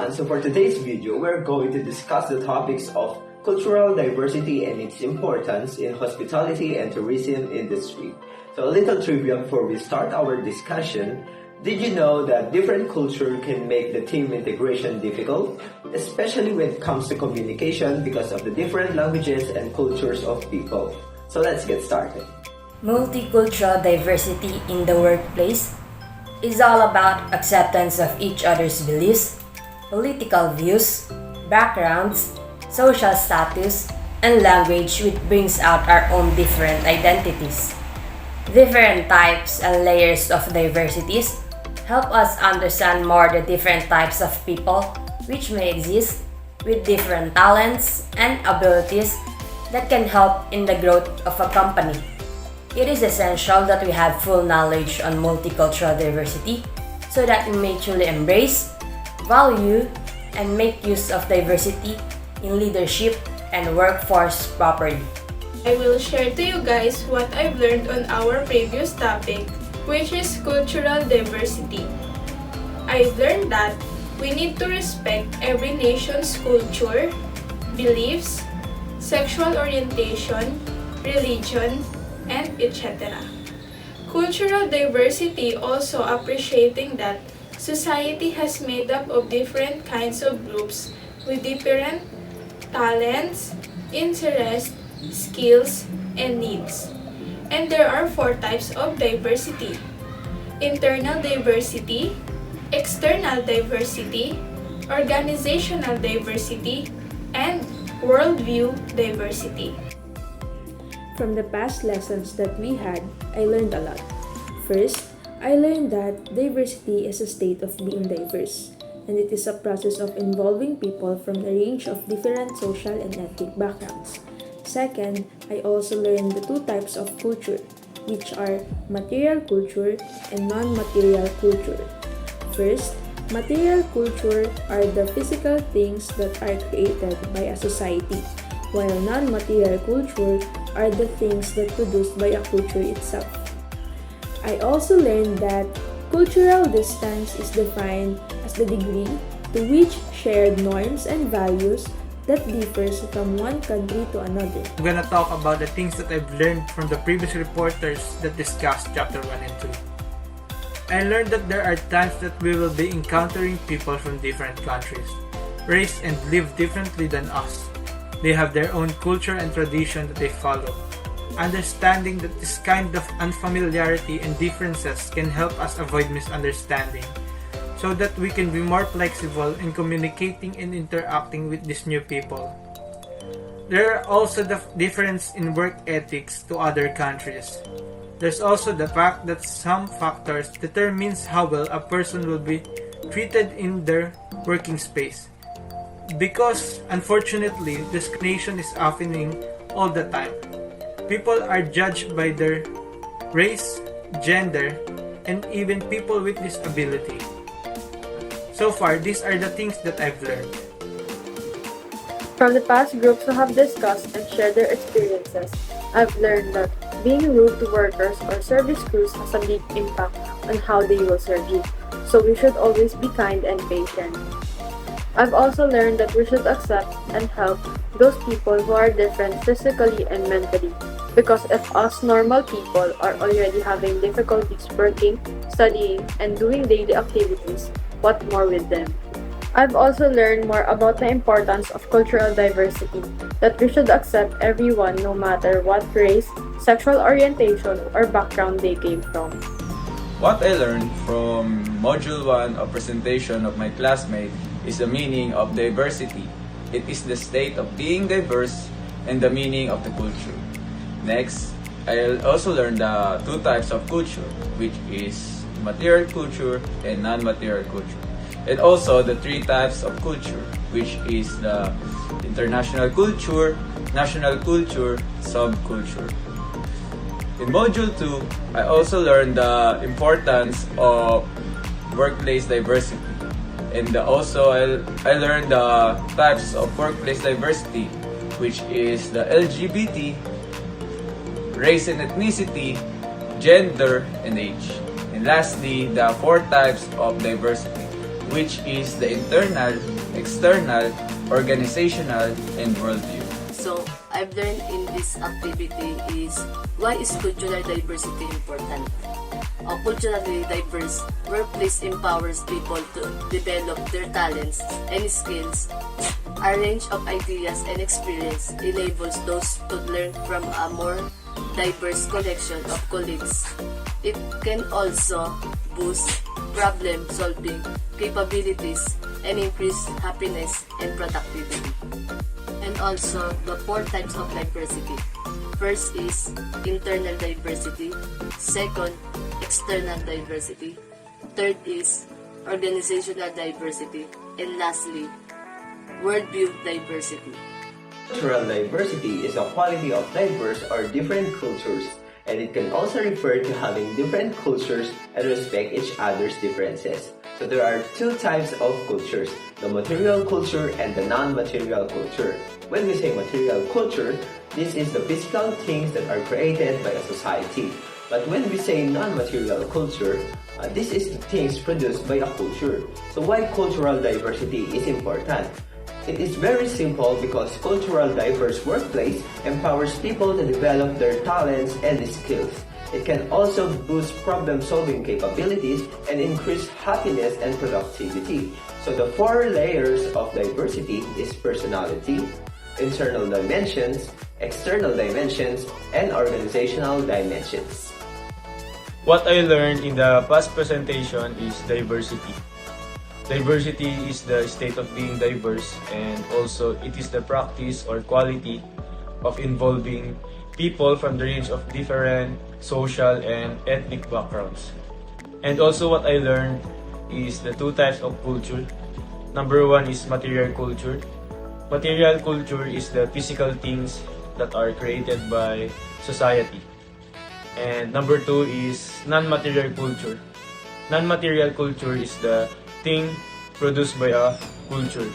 everyone, so for today's video, we're going to discuss the topics of cultural diversity and its importance in hospitality and tourism industry. So a little trivia before we start our discussion. Did you know that different culture can make the team integration difficult, especially when it comes to communication because of the different languages and cultures of people? So let's get started. Multicultural diversity in the workplace is all about acceptance of each other's beliefs, political views, backgrounds, social status, and language, which brings out our own different identities. Different types and layers of diversities help us understand more the different types of people which may exist with different talents and abilities that can help in the growth of a company. It is essential that we have full knowledge on multicultural diversity so that we may truly embrace, value, and make use of diversity in leadership and workforce properly. I will share to you guys what I've learned on our previous topic, which is cultural diversity. I've learned that we need to respect every nation's culture, beliefs, sexual orientation, religion, and etc. Cultural diversity also appreciating that society has made up of different kinds of groups with different talents, interests, skills, and needs. And there are 4 types of diversity: internal diversity, external diversity, organizational diversity, and worldview diversity. From the past lessons that we had, I learned a lot. First, I learned that diversity is a state of being diverse, and it is a process of involving people from a range of different social and ethnic backgrounds. Second, I also learned the 2 types of culture, which are material culture and non-material culture. First, material culture are the physical things that are created by a society, while non-material culture are the things that produced by a culture itself. I also learned that cultural distance is defined as the degree to which shared norms and values that differs from one country to another. I'm gonna talk about the things that I've learned from the previous reporters that discussed chapter 1 and 2. I learned that there are times that we will be encountering people from different countries, race, and live differently than us. They have their own culture and tradition that they follow. Understanding that this kind of unfamiliarity and differences can help us avoid misunderstanding, so that we can be more flexible in communicating and interacting with these new people. There are also the difference in work ethics to other countries. There's also the fact that some factors determines how well a person will be treated in their working space. Because unfortunately, discrimination is happening all the time. People are judged by their race, gender, and even people with disability. So far, these are the things that I've learned. From the past groups who have discussed and shared their experiences, I've learned that being rude to workers or service crews has a big impact on how they will serve you. So we should always be kind and patient. I've also learned that we should accept and help those people who are different physically and mentally. Because if us normal people are already having difficulties working, studying, and doing daily activities, what more with them? I've also learned more about the importance of cultural diversity, that we should accept everyone no matter what race, sexual orientation, or background they came from. What I learned from Module 1 of presentation of my classmate is the meaning of diversity. It is the state of being diverse and the meaning of the culture. Next, I'll also learn the 2 types of culture, which is material culture and non-material culture. And also the 3 types of culture, which is the international culture, national culture, subculture. In Module 2, I also learned the importance of workplace diversity. And also I learned the types of workplace diversity, which is the LGBT, race and ethnicity, gender, and age. And lastly, the 4 types of diversity, which is the internal, external, organizational, and worldview. So, I've learned in this activity is why is cultural diversity important? A culturally diverse workplace empowers people to develop their talents and skills. A range of ideas and experience enables those to learn from a more diverse collection of colleagues. It can also boost problem-solving capabilities and increase happiness and productivity. And also the 4 types of diversity. First is internal diversity. Second, external diversity. Third is organizational diversity. And lastly, worldview diversity. Cultural diversity is a quality of diverse or different cultures, and it can also refer to having different cultures and respect each other's differences. So there are 2 types of cultures, the material culture and the non-material culture. When we say material culture, this is the physical things that are created by a society. But when we say non-material culture, this is the things produced by a culture. So why cultural diversity is important? It is very simple because cultural diverse workplace empowers people to develop their talents and skills. It can also boost problem-solving capabilities and increase happiness and productivity. So the 4 layers of diversity is personality, internal dimensions, external dimensions, and organizational dimensions. What I learned in the past presentation is diversity. Diversity is the state of being diverse, and also it is the practice or quality of involving people from the range of different social and ethnic backgrounds. And also what I learned is the 2 types of culture. Number 1 is material culture. Material culture is the physical things that are created by society. And number 2 is non-material culture. Non-material culture is the thing produced by a culture.